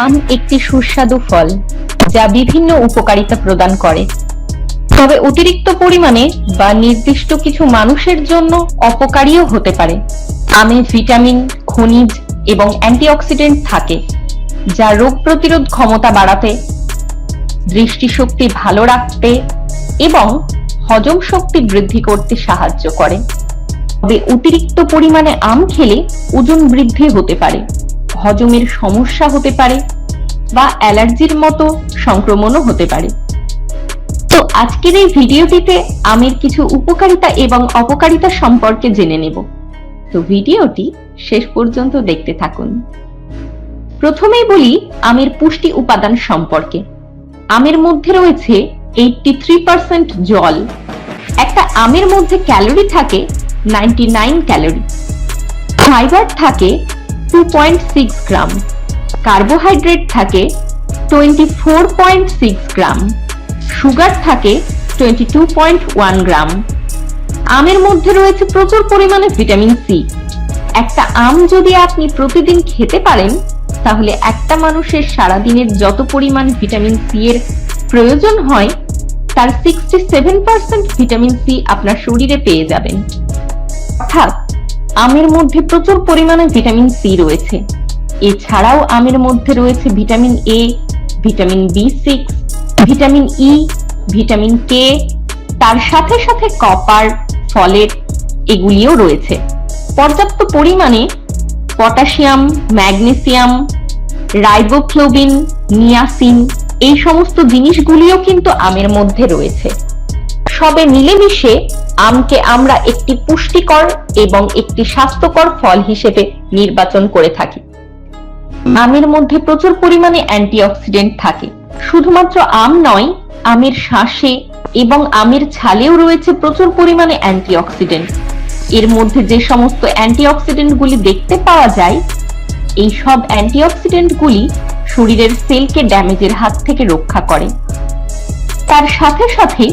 আম একটি সুস্বাদু ফল যা বিভিন্ন উপকারিতা প্রদান করে, তবে অতিরিক্ত পরিমাণে বা নির্দিষ্ট কিছু মানুষের জন্য অপকারীও হতে পারে। আমে ভিটামিন, খনিজ এবং অ্যান্টিঅক্সিডেন্ট থাকে যা রোগ প্রতিরোধ ক্ষমতা বাড়াতে, দৃষ্টিশক্তি ভালো রাখতে এবং হজম শক্তি বৃদ্ধি করতে সাহায্য করে। তবে অতিরিক্ত পরিমাণে আম খেলে ওজন বৃদ্ধি হতে পারে, হজমের সমস্যা হতে পারে বা অ্যালার্জির মতো সংক্রমণও হতে পারে। তো আজকের এই ভিডিওটিতে আমের কিছু উপকারিতা এবং অপকারিতা সম্পর্কে জেনে নেব। তো ভিডিওটি শেষ পর্যন্ত দেখতে থাকুন। প্রথমেই বলি আমের পুষ্টি উপাদান সম্পর্কে। আমের মধ্যে রয়েছে 83% জল। একটা আমের মধ্যে ক্যালোরি থাকে 99 ক্যালোরি। ফাইবার থাকে 2.6 গ্রাম। কার্বোহাইড্রেট থাকে 24.6 গ্রাম। সুগার থাকে 22.1 গ্রাম। আমের মধ্যে রয়েছে প্রচুর পরিমাণে ভিটামিন সি। একটা আম যদি আপনি প্রতিদিন খেতে পারেন তাহলে একটা মানুষের সারাদিনের যত পরিমাণ ভিটামিন সি এর প্রয়োজন হয় তার 67% ভিটামিন সি আপনার শরীরে পেয়ে যাবেন। অর্থাৎ আমের মধ্যে প্রচুর পরিমাণে ভিটামিন সি রয়েছে। এছাড়াও আমের মধ্যে রয়েছে ভিটামিন এ, ভিটামিন বি6, ভিটামিন ই, ভিটামিন কে, তার সাথে সাথে কপার, ফলেট এগুলিও রয়েছে। পর্যাপ্ত পরিমাণে পটাশিয়াম, ম্যাগনেসিয়াম, রাইবোফ্লোবিন, নিয়াসিন এই সমস্ত জিনিসগুলিও কিন্তু আমের মধ্যে রয়েছে। সবে মিলেমিশে আমকে আমরা একটি পুষ্টিকর এবং একটি স্বাস্থ্যকর ফল হিসেবে নির্বাচন করে থাকি। আমের মধ্যে প্রচুর পরিমাণে অ্যান্টিঅক্সিডেন্ট থাকে। শুধুমাত্র আম নয়, আমের শাঁসে এবং আমের ছালেও রয়েছে প্রচুর পরিমাণে অ্যান্টিঅক্সিডেন্ট। এর মধ্যে যে সমস্ত অ্যান্টিঅক্সিডেন্টগুলি দেখতে পাওয়া যায়, এই সব অ্যান্টিঅক্সিডেন্টগুলি শরীরের সেলকে ড্যামেজের হাত থেকে রক্ষা করে। তার সাথে সাথে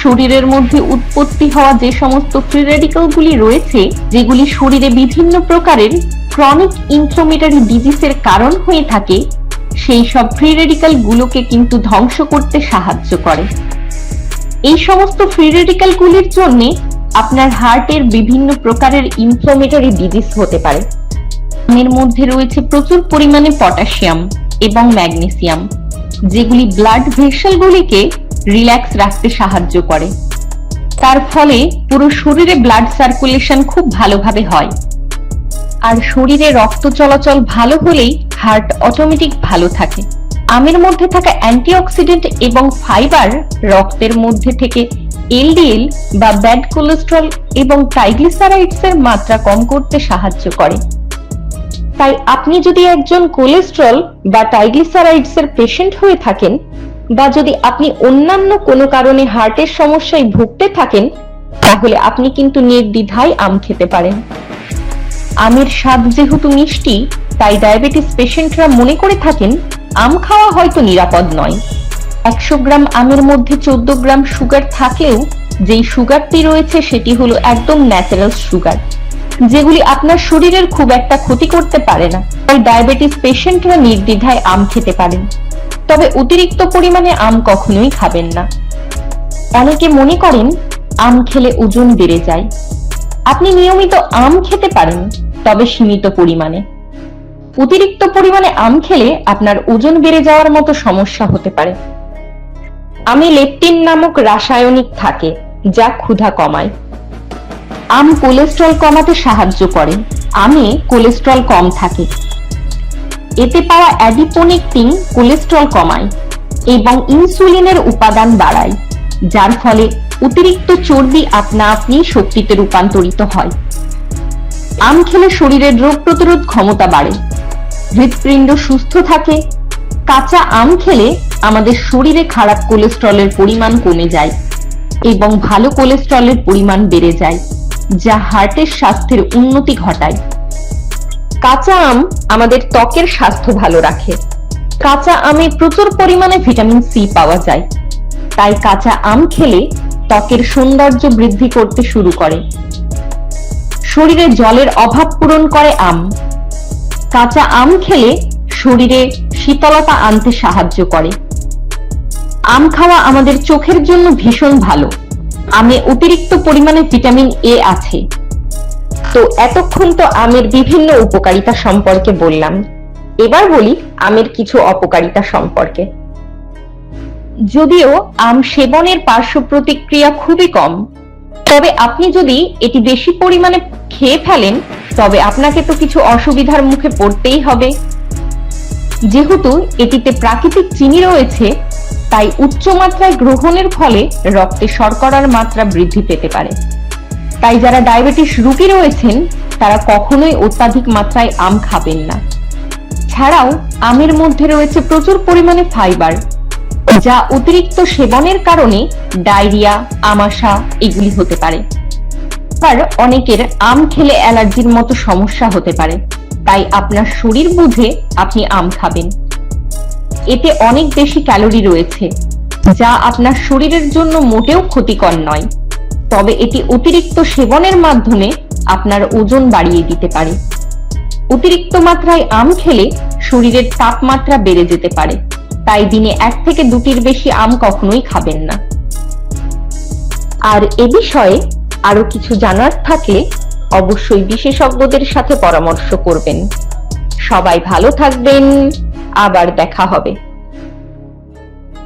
শরীরের মধ্যে উৎপত্তি হওয়া যে সমস্ত ফ্রি রেডিক্যালগুলি রয়েছে, যেগুলি শরীরে বিভিন্ন প্রকারের ক্রনিক ইনফ্লামেটরি ডিজিজের কারণ হয়ে থাকে, সেই সব ফ্রি রেডিক্যাল গুলোকে কিন্তু ধ্বংস করতে সাহায্য করে। এই সমস্ত ফ্রি রেডিক্যাল গুলির জন্য আপনার হার্টের বিভিন্ন প্রকারের ইনফ্লামেটরি ডিজিজ হতে পারে। আমের মধ্যে রয়েছে প্রচুর পরিমাণে পটাশিয়াম এবং ম্যাগনেসিয়াম, যেগুলি ব্লাড ভেসেলগুলিকে রিল্যাক্স রাখতে সাহায্য করে। তার ফলে পুরো শরীরে ব্লাড সার্কুলেশন খুব ভালোভাবে হয়। আর শরীরে রক্ত চলাচল ভালো হলেই হার্ট অটোমেটিক ভালো থাকে। আমের মধ্যে থাকা অ্যান্টিঅক্সিডেন্ট এবং ফাইবার রক্তের মধ্যে থেকে এলডিএল বা ব্যাড কোলেস্টেরল এবং ট্রাইগ্লিসারাইডস এর মাত্রা কম করতে সাহায্য করে। তাই আপনি যদি একজন কোলেস্টেরল বা ট্রাইগ্লিসারাইডস এর পেশেন্ট হয়ে থাকেন, বা যদি আপনি অন্যান্য কোনো কারণে হার্টের সমস্যায় ভুগতে থাকেন, তাহলে আপনি কিন্তু নির্দ্বিধায় আম খেতে পারেন। আমের স্বাদ যেহেতু মিষ্টি, তাই ডায়াবেটিস পেশেন্টরা মনে করে থাকেন আম খাওয়া হয়তো নিরাপদ নয়। 100 গ্রাম আমের মধ্যে 14 গ্রাম সুগার থাকলেও যেই সুগারটি রয়েছে সেটি হলো একদম ন্যাচারাল সুগার, যেগুলি আপনার শরীরের খুব একটা ক্ষতি করতে পারে না। তাই ডায়াবেটিস পেশেন্টরা নির্দ্বিধায় আম খেতে পারেন। তবে অতিরিক্ত পরিমাণে আম কখনোই খাবেন না। অনেকে মনে করেন আম খেলে ওজন বেড়ে যায়। আপনি নিয়মিত আম খেতে পারেন, তবে সীমিত পরিমাণে। অতিরিক্ত পরিমাণে আম খেলে আপনার ওজন বেড়ে যাওয়ার মতো সমস্যা হতে পারে। আমে লেপটিন নামক রাসায়নিক থাকে যা ক্ষুধা কমায়। আম কোলেস্টেরল কমাতে সাহায্য করে। আমে কোলেস্টেরল কম থাকে। এতে পাওয়া অ্যাডিপোনেকটিন কোলেস্টেরল কমায় এবং ইনসুলিনের উপাদান বাড়ায়, যার ফলে অতিরিক্ত চর্বি আপনা আপনি শক্তিতে রূপান্তরিত হয়। আম খেলে শরীরের রোগ প্রতিরোধ ক্ষমতা বাড়ে, হৃৎপিণ্ড সুস্থ থাকে। কাঁচা আম খেলে আমাদের শরীরে খারাপ কোলেস্টেরলের পরিমাণ কমে যায় এবং ভালো কোলেস্টেরলের পরিমাণ বেড়ে যায়, যা হার্টের স্বাস্থ্যের উন্নতি ঘটায়। কাঁচা আম আমাদের ত্বকের স্বাস্থ্য ভালো রাখে। কাঁচা আমে প্রচুর পরিমাণে ভিটামিন সি পাওয়া যায়, তাই কাঁচা আম খেলে ত্বকের সৌন্দর্য বৃদ্ধি করতে শুরু করে। শরীরে জলের অভাব পূরণ করে আম। কাঁচা আম খেলে শরীরে শীতলতা আনতে সাহায্য করে। আম খাওয়া আমাদের চোখের জন্য ভীষণ ভালো। আমে অতিরিক্ত পরিমাণে ভিটামিন এ আছে। তো এতক্ষণ তো আমের বিভিন্ন উপকারিতা সম্পর্কে বললাম, এবার বলি আমের কিছু অপকারিতা সম্পর্কে। যদিও আম সেবনের পার্শ্ব প্রতিক্রিয়া খুবই কম, তবে আপনি যদি এটি বেশি পরিমাণে খেয়ে ফেলেন তবে আপনাকে তো কিছু অসুবিধার মুখে পড়তেই হবে। যেহেতু এটিতে প্রাকৃতিক চিনি রয়েছে, তাই উচ্চ মাত্রায় গ্রহণের ফলে রক্তে শর্করার মাত্রা বৃদ্ধি পেতে পারে। তাই যারা ডায়াবেটিস রোগী রয়েছেন তারা কখনোই অত্যাধিক মাত্রায় আম খাবেন না। ছাড়াও আমের মধ্যে রয়েছে প্রচুর পরিমাণে ফাইবার, যা অতিরিক্ত সেবনের কারণে ডায়রিয়া, আমাশা এগুলি হতে পারে। আর অনেকের আম খেলে অ্যালার্জির মতো সমস্যা হতে পারে, তাই আপনার শরীর বুঝে আপনি আম খাবেন। এতে অনেক বেশি ক্যালোরি রয়েছে, যা আপনার শরীরের জন্য মোটেও ক্ষতিকর নয়। তবে এটি অতিরিক্ত সেবনের মাধ্যমে আপনার ওজন বাড়িয়ে দিতে পারে। অতিরিক্ত মাত্রায় আম খেলে শরীরের তাপমাত্রা বেড়ে যেতে পারে, তাই দিনে 1 থেকে 2টির বেশি আম কখনোই খাবেন না। আর এ বিষয়ে আরো কিছু জানার থাকলে অবশ্যই বিশেষজ্ঞদের সাথে পরামর্শ করবেন। সবাই ভালো থাকবেন, আবার দেখা হবে।